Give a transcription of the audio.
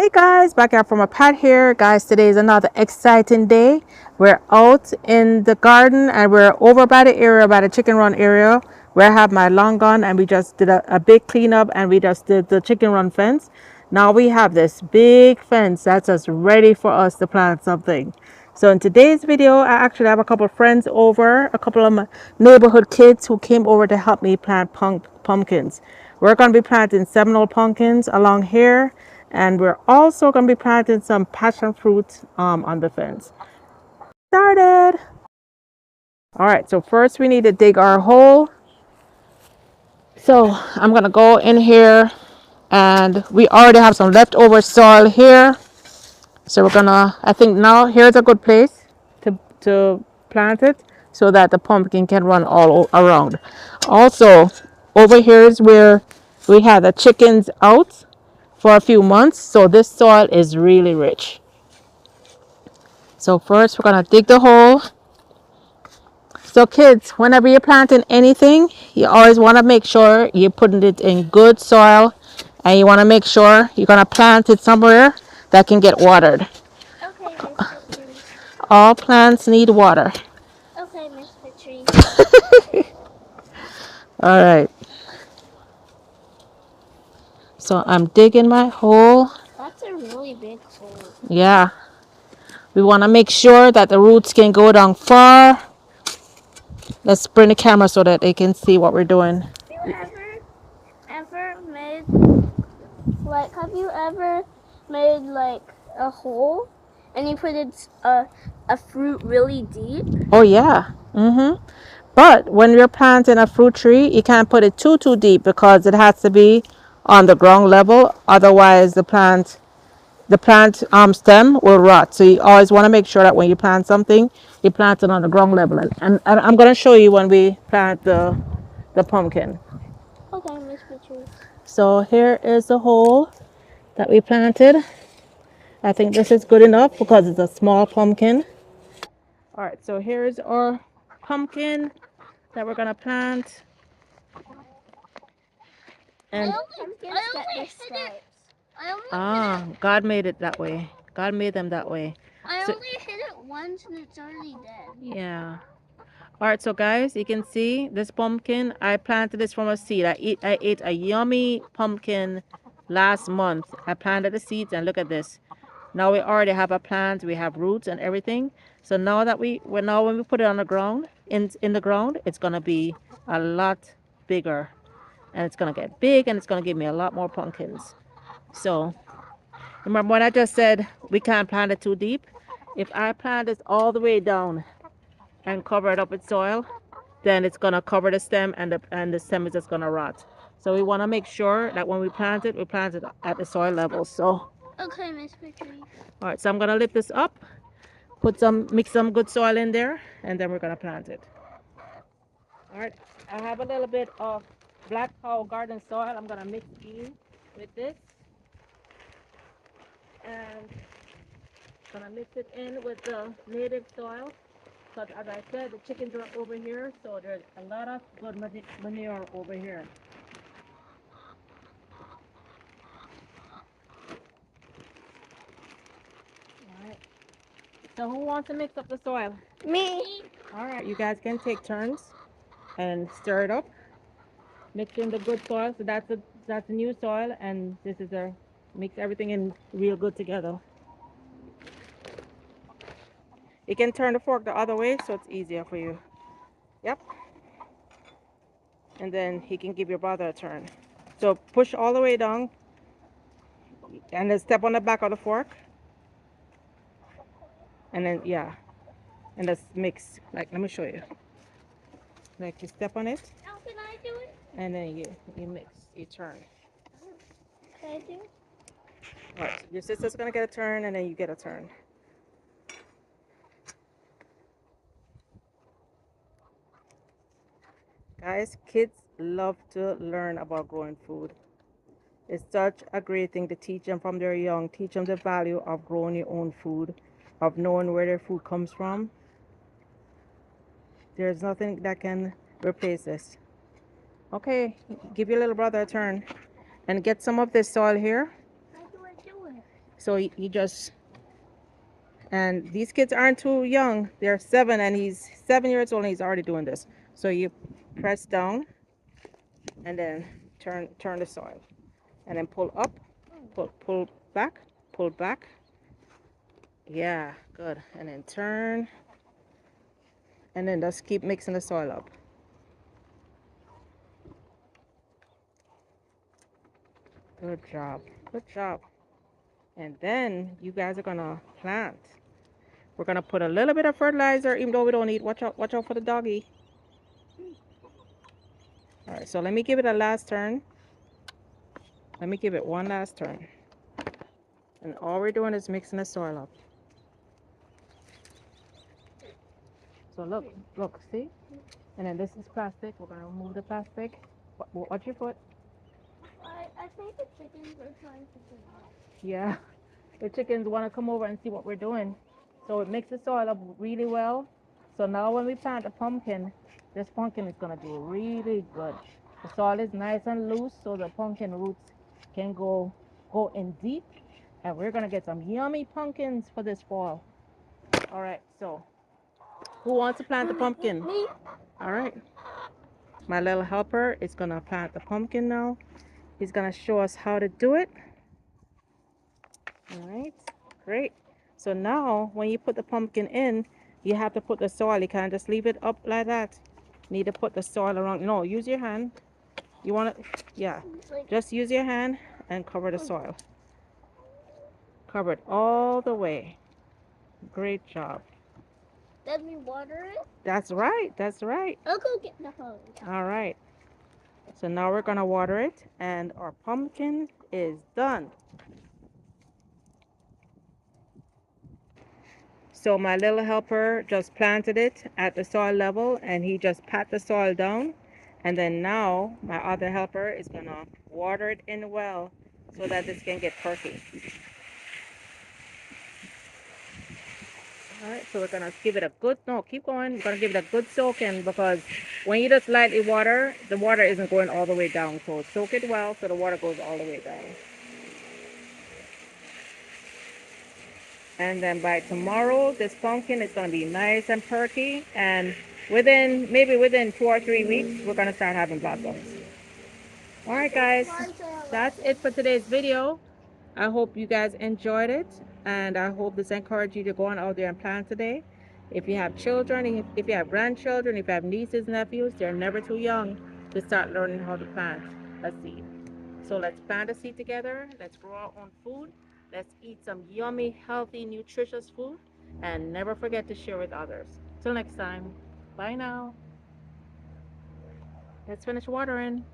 Hey guys, back out from a pat here. Guys, today is another exciting day. We're out in the garden and we're over by the area, by the chicken run area where I have my long gun, and we just did a big cleanup and we just did the chicken run fence. Now we have this big fence that's just ready for us to plant something. So in today's video, I actually have a couple of friends over, a couple of my neighborhood kids who came over to help me plant pumpkins. We're going to be planting Seminole pumpkins along here, and we're also going to be planting some passion fruit on the fence. Started. All right, so first we need to dig our hole. So I'm going to go in here, and we already have some leftover soil here. So we're gonna, I think now here's a good place to plant it so that the pumpkin can run all around. Also, over here is where we had the chickens out for a few months, so this soil is really rich. So first we're gonna dig the hole. So kids, whenever you're planting anything, you always want to make sure you're putting it in good soil, and you want to make sure you're gonna plant it somewhere that can get watered. Okay, Miss Patrice. All plants need water. Okay, Miss Patrice. All right. So I'm digging my hole. That's a really big hole. Yeah. We want to make sure that the roots can go down far. Let's bring the camera so that they can see what we're doing. Ever made have you ever made like a hole and you put a fruit really deep? Oh yeah. But when you're planting a fruit tree, you can't put it too deep because it has to be on the ground level. Otherwise, the plant stem will rot. So you always want to make sure that when you plant something, you plant it on the ground level. And I'm going to show you when we plant the pumpkin. Okay, Miss Patrice. So here is the hole that we planted. I think this is good enough because it's a small pumpkin. All right, so here's our pumpkin that we're gonna plant. And God made it that way. God made them that way. I So only hit it once and it's already dead. yeah. All right, so guys, you can see this pumpkin. I planted this from a seed. I ate a yummy pumpkin last month. I planted the seeds, and look at this. Now we already have a plant. We have roots and everything. So now that when we put it on the ground, in the ground, it's gonna be a lot bigger, and it's gonna get big, and it's gonna give me a lot more pumpkins. So remember when I just said we can't plant it too deep? If I plant this all the way down and cover it up with soil, then it's gonna cover the stem, and the stem is just gonna rot. So we want to make sure that when we plant it at the soil level. So Okay, Miss Patrice. all right, so I'm gonna lift this up, mix some good soil in there, and then we're gonna plant it. All right, I have a little bit of black cow garden soil. I'm gonna mix in with this, and gonna mix it in with the native soil. Because as I said, the chickens are over here, so there's a lot of good manure over here. All right. So who wants to mix up the soil? Me. All right, you guys can take turns and stir it up. Mix in the good soil. So that's the new soil, and this is a mix everything in real good together. You can turn the fork the other way so it's easier for you. Yep. And then he can give your brother a turn. So push all the way down, and then step on the back of the fork, and then yeah, and just mix. Like, let me show you. Like, you step on it, How can I do it? and then you mix. You turn. Can I do it? All right. Your sister's gonna get a turn, and then you get a turn. Guys, kids love to learn about growing food. It's such a great thing to teach them from their young. Teach them the value of growing your own food, of knowing where their food comes from. There's nothing that can replace this. Okay, give your little brother a turn and get some of this soil here. How do I do it? So you just, and these kids aren't too young. They're 7 and he's 7 years old and he's already doing this. So you press down and then turn the soil and then pull up, pull back, pull back. Yeah, good. And then turn and then just keep mixing the soil up. Good job. Good job. And then you guys are gonna plant. We're gonna put a little bit of fertilizer, even though we don't need. Watch out for the doggy. All right, so let me give it a last turn. Let me give it one last turn. And all we're doing is mixing the soil up. So look, see? And then this is plastic. We're gonna remove the plastic. Watch your foot. I think the chickens are trying to get out. Yeah, the chickens want to come over and see what we're doing. So it makes the soil up really well. So now when we plant the pumpkin, this pumpkin is gonna do really good. The soil is nice and loose, so the pumpkin roots can go in deep, and we're gonna get some yummy pumpkins for this fall. All right, so who wants to plant the pumpkin? Me. All right, my little helper is gonna plant the pumpkin now. He's gonna show us how to do it. All right, great. So now when you put the pumpkin in, you have to put the soil. You can't just leave it up like that. You need to put the soil around. No, use your hand. You want to, yeah. Just use your hand and cover the soil. Cover it all the way. Great job. Let me water it. That's right. That's right. I'll go get the hose. All right. So now we're gonna water it, and our pumpkin is done. So my little helper just planted it at the soil level and he just pat the soil down. And then now my other helper is gonna water it in well so that this can get perky. All right, so we're gonna give it a good, no, keep going. We're gonna give it a good soaking because when you just lightly water, the water isn't going all the way down. So soak it well so the water goes all the way down. And then by tomorrow, this pumpkin is going to be nice and perky. And maybe within 2 or 3 weeks, we're going to start having blossoms. All right, guys, that's it for today's video. I hope you guys enjoyed it. And I hope this encouraged you to go on out there and plant today. If you have children, if you have grandchildren, if you have nieces, nephews, they're never too young to start learning how to plant a seed. So let's plant a seed together. Let's grow our own food. Let's eat some yummy, healthy, nutritious food. And never forget to share with others. Till next time. Bye now. Let's finish watering.